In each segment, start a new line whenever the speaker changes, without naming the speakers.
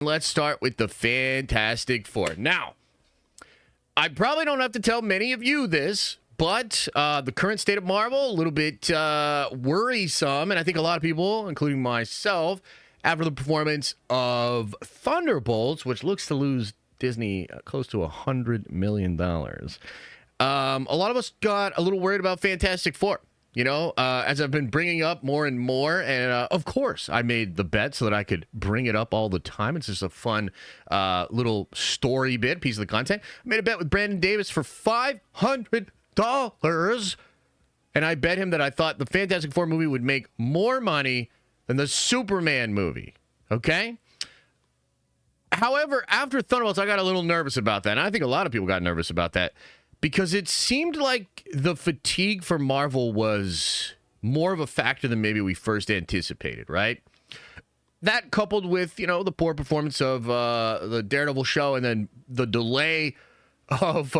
Let's start with the Fantastic Four. Now, I probably don't have to tell many of you this, but the current state of Marvel, a little bit worrisome, and I think a lot of people, including myself, after the performance of Thunderbolts, which looks to lose Disney close to $100 million. A lot of us got a little worried about Fantastic Four. You know, as I've been bringing up more and more, and of course, I made the bet so that I could bring it up all the time. It's just a fun little story bit, piece of the content. I made a bet with Brandon Davis for $500, and I bet him that I thought the Fantastic Four movie would make more money than the Superman movie, okay? However, after Thunderbolts, I got a little nervous about that, and I think a lot of people got nervous about that. Because it seemed like the fatigue for Marvel was more of a factor than maybe we first anticipated, right? That coupled with, you know, the poor performance of the Daredevil show and then the delay of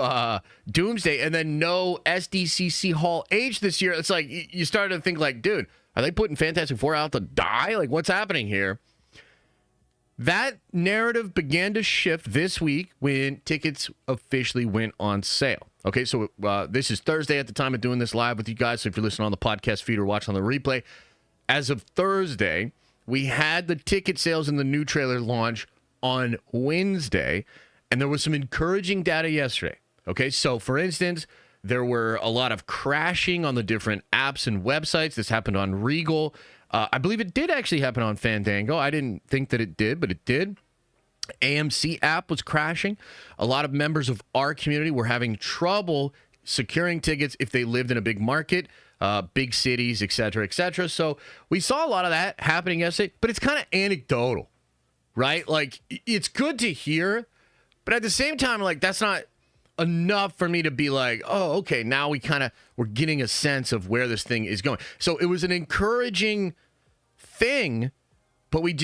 Doomsday and then no SDCC Hall H this year. It's like you started to think like, dude, are they putting Fantastic Four out to die? Like, what's happening here? That narrative began to shift this week when tickets officially went on sale. Okay, so this is Thursday at the time of doing this live with you guys. So if you're listening on the podcast feed or watching on the replay, as of Thursday, we had the ticket sales and the new trailer launch on Wednesday, and there was some encouraging data yesterday. Okay, so for instance, there were a lot of crashing on the different apps and websites. This happened on Regal. I believe it did actually happen on Fandango. I didn't think that it did, but it did. AMC app was crashing. A lot of members of our community were having trouble securing tickets if they lived in a big market, big cities, et cetera, et cetera. So we saw a lot of that happening yesterday, but it's kind of anecdotal, right? Like, it's good to hear, but at the same time, like, that's not enough for me to be like, oh, okay, now we're getting a sense of where this thing is going. So it was an encouraging thing, but we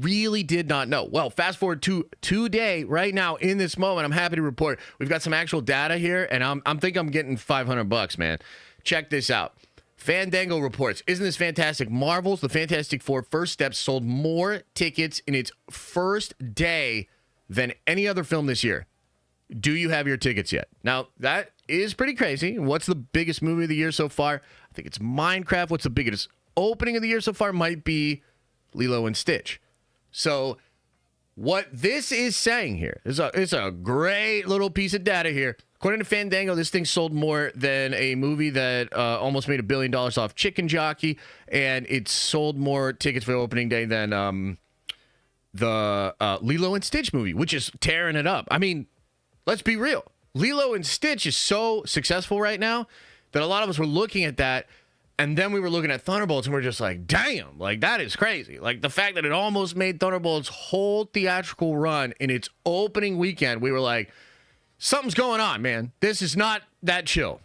really did not know. Well, fast forward to today, right now, in this moment, I'm happy to report we've got some actual data here, and I'm getting $500, man. Check this out. Fandango reports, isn't this fantastic? Marvel's The Fantastic Four First Steps sold more tickets in its first day than any other film this year. Do you have your tickets yet? Now, that is pretty crazy. What's the biggest movie of the year so far? I think it's Minecraft. What's the biggest opening of the year so far? Might be Lilo and Stitch. So what this is saying here is it's a great little piece of data here. According to Fandango, this thing sold more than a movie that almost made $1 billion off Chicken Jockey, and it sold more tickets for opening day than the Lilo and Stitch movie, which is tearing it up. I mean, let's be real. Lilo and Stitch is so successful right now that a lot of us were looking at that, and then we were looking at Thunderbolts, and we're just like, damn, like, that is crazy. Like, the fact that it almost made Thunderbolts' whole theatrical run in its opening weekend, we were like, something's going on, man. This is not that chill.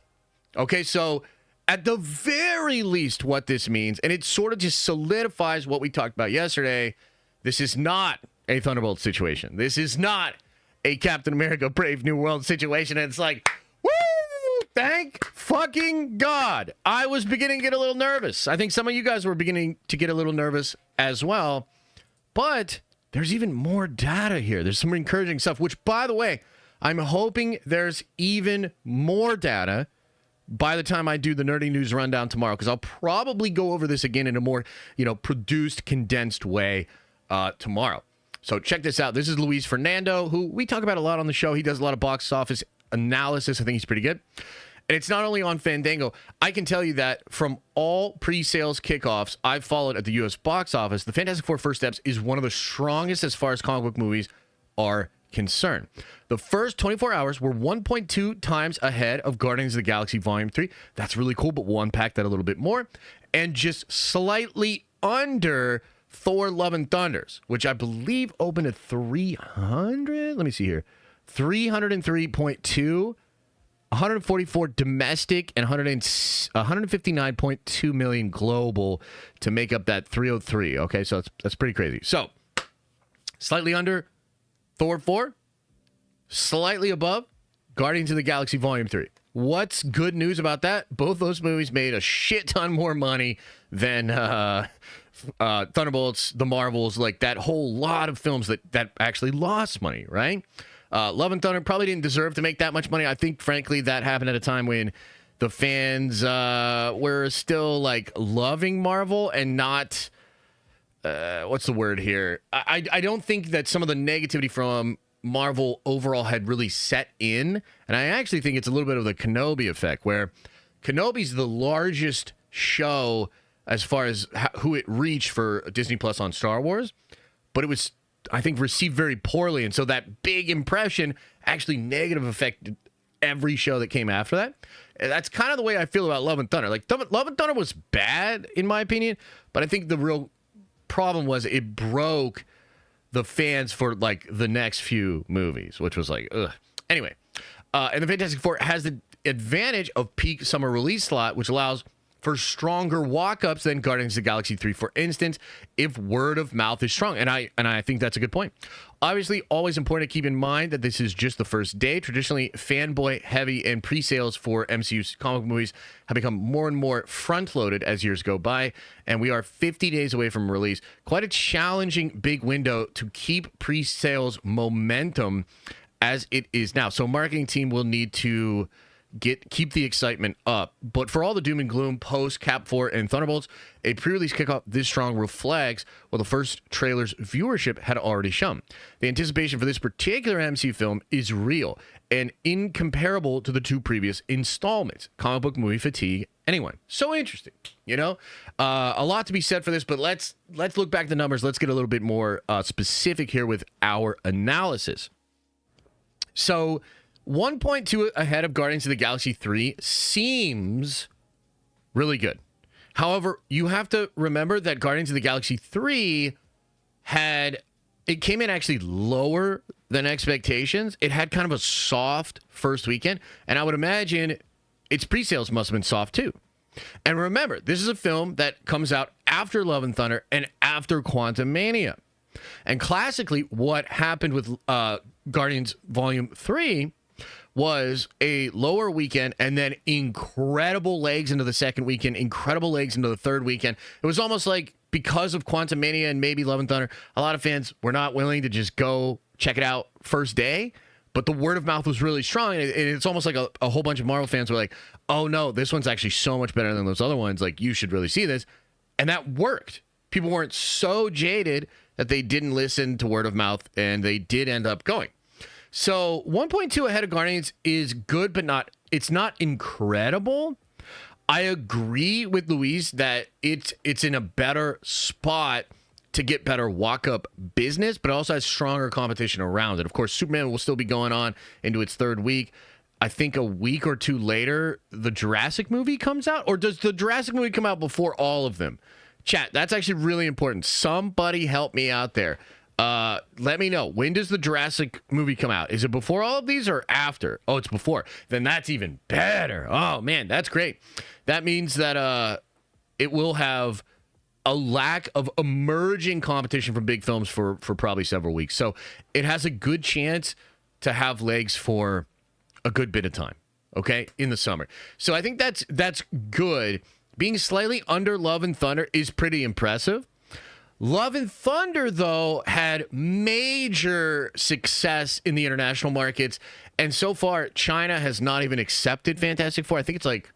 Okay, so at the very least, what this means, and it sort of just solidifies what we talked about yesterday, this is not a Thunderbolt situation. This is not a Captain America Brave New World situation. And it's like, woo! Thank fucking God. I was beginning to get a little nervous. I think some of you guys were beginning to get a little nervous as well. But there's even more data here. There's some encouraging stuff, which, by the way, I'm hoping there's even more data by the time I do the Nerdy News Rundown tomorrow, because I'll probably go over this again in a more, produced, condensed way tomorrow. So check this out. This is Luis Fernando, who we talk about a lot on the show. He does a lot of box office analysis. I think he's pretty good. And it's not only on Fandango. I can tell you that from all pre-sales kickoffs I've followed at the U.S. box office, the Fantastic Four First Steps is one of the strongest as far as comic book movies are concerned. The first 24 hours were 1.2 times ahead of Guardians of the Galaxy Volume 3. That's really cool, but we'll unpack that a little bit more. And just slightly under Thor Love and Thunders, which I believe opened at 300. Let me see here. 303.2, 144 domestic, and 159.2 million global to make up that 303. Okay, so that's pretty crazy. So, slightly under Thor 4, slightly above Guardians of the Galaxy Volume 3. What's good news about that? Both those movies made a shit ton more money than Thunderbolts, the Marvels, like that whole lot of films that actually lost money, right? Love and Thunder probably didn't deserve to make that much money. I think, frankly, that happened at a time when the fans were still like loving Marvel and not what's the word here? I don't think that some of the negativity from Marvel overall had really set in, and I actually think it's a little bit of the Kenobi effect, where Kenobi's the largest show as far as who it reached for Disney Plus on Star Wars, but it was, I think, received very poorly, and so that big impression actually negative affected every show that came after that. And that's kind of the way I feel about Love and Thunder. Like, Love and Thunder was bad, in my opinion, but I think the real problem was it broke the fans for, like, the next few movies, which was like, ugh. Anyway, and the Fantastic Four has the advantage of peak summer release slot, which allows for stronger walk-ups than Guardians of the Galaxy 3, for instance, if word of mouth is strong. And I think that's a good point. Obviously, always important to keep in mind that this is just the first day. Traditionally, fanboy heavy and pre-sales for MCU comic movies have become more and more front-loaded as years go by, and we are 50 days away from release. Quite a challenging big window to keep pre-sales momentum as it is now. So marketing team will need to keep the excitement up. But for all the doom and gloom post Cap 4 and Thunderbolts, a pre-release kickoff this strong reflects what the first trailer's viewership had already shown. The anticipation for this particular MCU film is real and incomparable to the two previous installments. Comic book movie fatigue, anyone. So interesting, you know? A lot to be said for this, but let's look back at the numbers. Let's get a little bit more specific here with our analysis. So 1.2 ahead of Guardians of the Galaxy 3 seems really good. However, you have to remember that Guardians of the Galaxy 3 came in actually lower than expectations. It had kind of a soft first weekend, and I would imagine its pre-sales must have been soft too. And remember, this is a film that comes out after Love and Thunder and after Quantumania. And classically, what happened with Guardians Volume 3 was a lower weekend and then incredible legs into the second weekend, incredible legs into the third weekend. It was almost like, because of Quantumania and maybe Love and Thunder, a lot of fans were not willing to just go check it out first day, but the word of mouth was really strong. And it's almost like a whole bunch of Marvel fans were like, oh no, this one's actually so much better than those other ones. Like, you should really see this. And that worked. People weren't so jaded that they didn't listen to word of mouth, and they did end up going. So 1.2 ahead of Guardians is good, but it's not incredible. I agree with Luis that it's in a better spot to get better walk-up business, but it also has stronger competition around it. Of course, Superman will still be going on into its third week. I think a week or two later, the Jurassic movie comes out, or does the Jurassic movie come out before all of them? Chat, that's actually really important. Somebody help me out there. Let me know. When does the Jurassic movie come out? Is it before all of these or after? Oh, it's before. Then that's even better. Oh, man, that's great. That means that it will have a lack of emerging competition from big films for probably several weeks. So it has a good chance to have legs for a good bit of time, okay, in the summer. So I think that's good. Being slightly under Love and Thunder is pretty impressive. Love and Thunder, though, had major success in the international markets, and so far, China has not even accepted Fantastic Four. I think it's like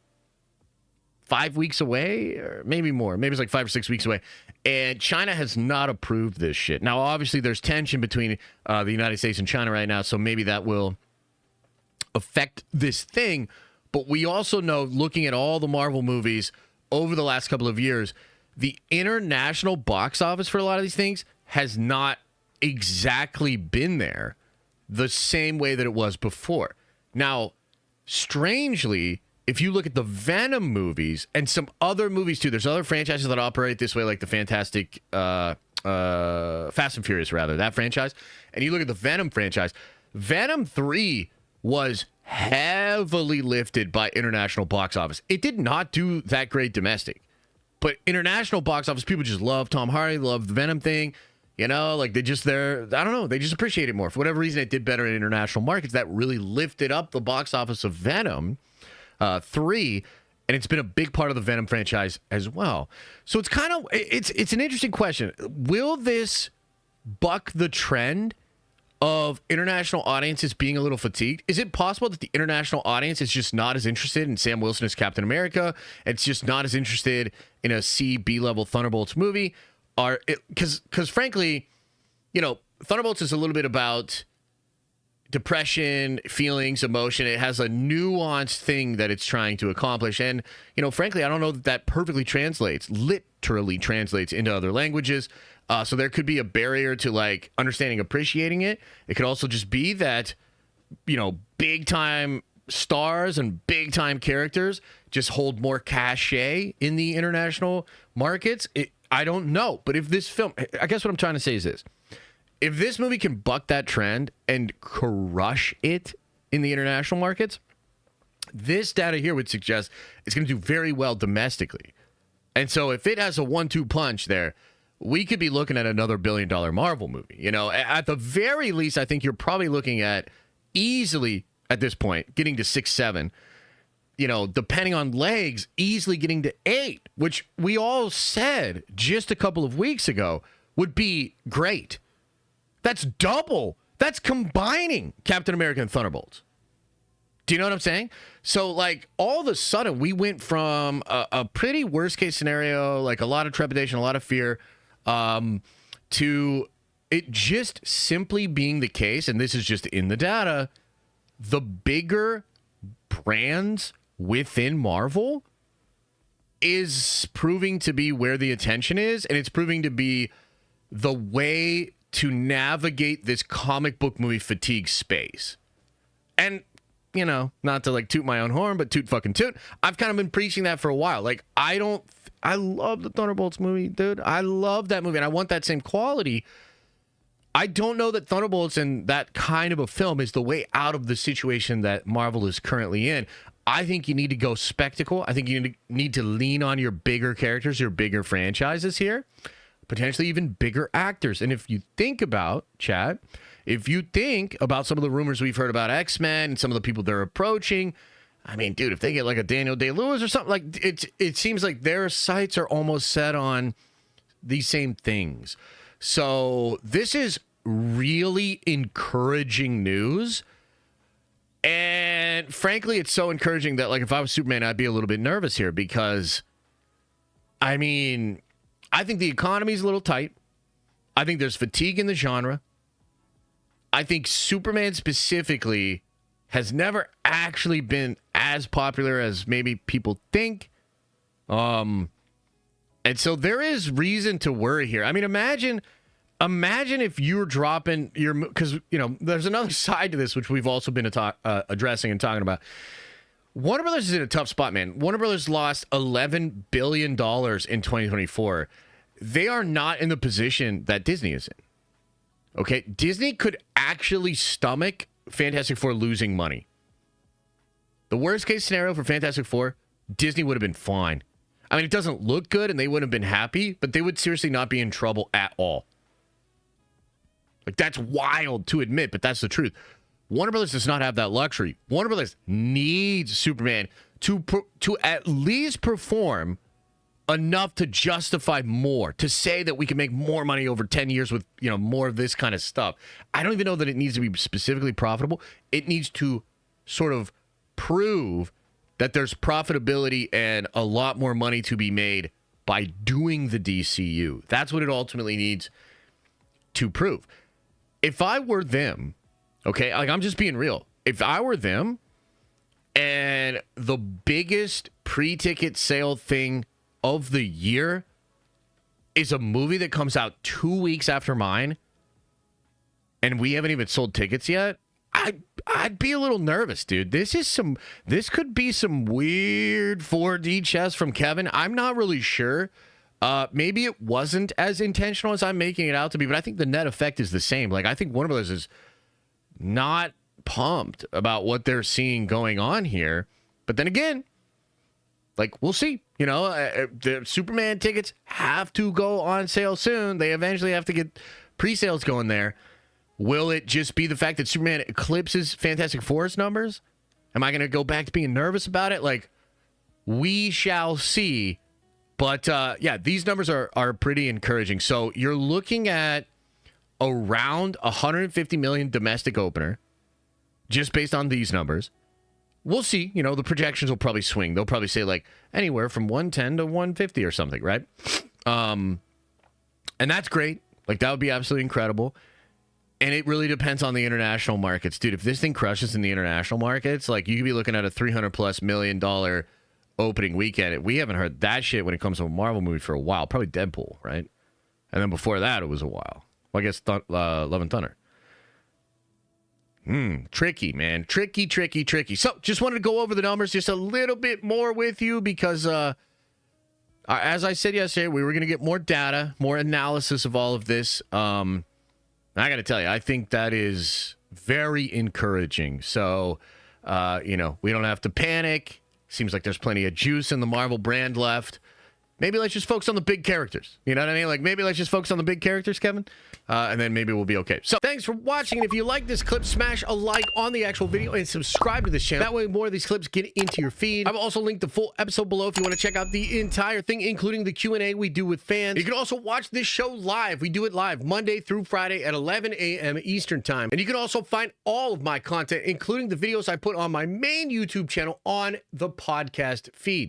5 weeks away, or maybe more. Maybe it's like 5 or 6 weeks away, and China has not approved this shit. Now, obviously, there's tension between the United States and China right now, so maybe that will affect this thing, but we also know, looking at all the Marvel movies over the last couple of years, the international box office for a lot of these things has not exactly been there the same way that it was before. Now, strangely, if you look at the Venom movies and some other movies too, there's other franchises that operate this way, like the Fantastic Fast and Furious, rather, that franchise. And you look at the Venom franchise, Venom 3 was heavily lifted by international box office. It did not do that great domestic. But international box office, people just love Tom Hardy, love the Venom thing. You know, like they just appreciate it more. For whatever reason, it did better in international markets. That really lifted up the box office of Venom 3. And it's been a big part of the Venom franchise as well. So it's kind of, it's an interesting question. Will this buck the trend of international audiences being a little fatigued? Is it possible that the international audience is just not as interested in Sam Wilson as Captain America? It's just not as interested in a B level Thunderbolts movie? Because frankly, you know, Thunderbolts is a little bit about depression, feelings, emotion. It has a nuanced thing that it's trying to accomplish. And, you know, frankly, I don't know that that perfectly literally translates into other languages. So there could be a barrier to like understanding, appreciating it. It could also just be that, you know, big time stars and big time characters just hold more cachet in the international markets. I don't know. But if this film, I guess what I'm trying to say is this. If this movie can buck that trend and crush it in the international markets, this data here would suggest it's going to do very well domestically. And so if it has a 1-2 punch there, we could be looking at another $1 billion Marvel movie. You know, at the very least, I think you're probably looking at easily at this point getting to 6-7. You know, depending on legs, easily getting to 8, which we all said just a couple of weeks ago would be great. That's double. That's combining Captain America and Thunderbolts. Do you know what I'm saying? So, like, all of a sudden, we went from a pretty worst-case scenario, like a lot of trepidation, a lot of fear, to it just simply being the case, and this is just in the data, the bigger brands within Marvel is proving to be where the attention is, and it's proving to be the way to navigate this comic book movie fatigue space. And, you know, not to like toot my own horn, but toot fucking toot. I've kind of been preaching that for a while. Like, I love the Thunderbolts movie, dude. I love that movie, and I want that same quality. I don't know that Thunderbolts and that kind of a film is the way out of the situation that Marvel is currently in. I think you need to go spectacle. I think you need to lean on your bigger characters, your bigger franchises here. Potentially even bigger actors. And if you think about, Chad, if you think about some of the rumors we've heard about X-Men and some of the people they're approaching, I mean, dude, if they get like a Daniel Day-Lewis or something, like it seems like their sights are almost set on these same things. So this is really encouraging news. And frankly, it's so encouraging that, like, if I was Superman, I'd be a little bit nervous here because, I mean, I think the economy's a little tight. I think there's fatigue in the genre. I think Superman specifically has never actually been as popular as maybe people think. And so there is reason to worry here. I mean, imagine if you're dropping your, because, you know, there's another side to this, which we've also been addressing and talking about. Warner Brothers is in a tough spot, man. Warner Brothers lost $11 billion in 2024. They are not in the position that Disney is in. Okay? Disney could actually stomach Fantastic Four losing money. The worst case scenario for Fantastic Four, Disney would have been fine. I mean, it doesn't look good and they wouldn't have been happy, but they would seriously not be in trouble at all. Like, that's wild to admit, but that's the truth. Warner Brothers does not have that luxury. Warner Brothers needs Superman to at least perform enough to justify more, to say that we can make more money over 10 years with, you know, more of this kind of stuff. I don't even know that it needs to be specifically profitable. It needs to sort of prove that there's profitability and a lot more money to be made by doing the DCU. That's what it ultimately needs to prove. If I were them, okay, like, I'm just being real. If I were them and the biggest pre-ticket sale thing of the year is a movie that comes out 2 weeks after mine and we haven't even sold tickets yet, I'd be a little nervous, dude. This could be some weird 4D chess from Kevin. I'm not really sure. Maybe it wasn't as intentional as I'm making it out to be, but I think the net effect is the same. Like, I think Warner Brothers is not pumped about what they're seeing going on here. But then again, like, we'll see. You know, the Superman tickets have to go on sale soon. They eventually have to get pre-sales going there. Will it just be the fact that Superman eclipses Fantastic Four's numbers? Am I going to go back to being nervous about it? Like, We shall see. But, yeah, these numbers are pretty encouraging. So you're looking at around 150 million domestic opener, just based on these numbers. We'll see. You know, the projections will probably swing. They'll probably say, like, anywhere from 110 to 150 or something, right? And that's great. Like, that would be absolutely incredible. And it really depends on the international markets. Dude, if this thing crushes in the international markets, like, you could be looking at a $300+ million opening weekend. We haven't heard that shit when it comes to a Marvel movie for a while. Probably Deadpool, right? And then before that, it was a while. Well, I guess Love and Thunder. Tricky, man. Tricky. So, just wanted to go over the numbers just a little bit more with you because, as I said yesterday, we were going to get more data, more analysis of all of this. I got to tell you, I think that is very encouraging. So, you know, we don't have to panic. Seems like there's plenty of juice in the Marvel brand left. Maybe let's just focus on the big characters. You know what I mean? Like, maybe let's just focus on the big characters, Kevin. And then maybe we'll be okay. So, thanks for watching. And if you like this clip, smash a like on the actual video and subscribe to this channel. That way, more of these clips get into your feed. I've also linked the full episode below if you want to check out the entire thing, including the Q&A we do with fans. You can also watch this show live. We do it live Monday through Friday at 11 a.m. Eastern Time. And you can also find all of my content, including the videos I put on my main YouTube channel, on the podcast feed.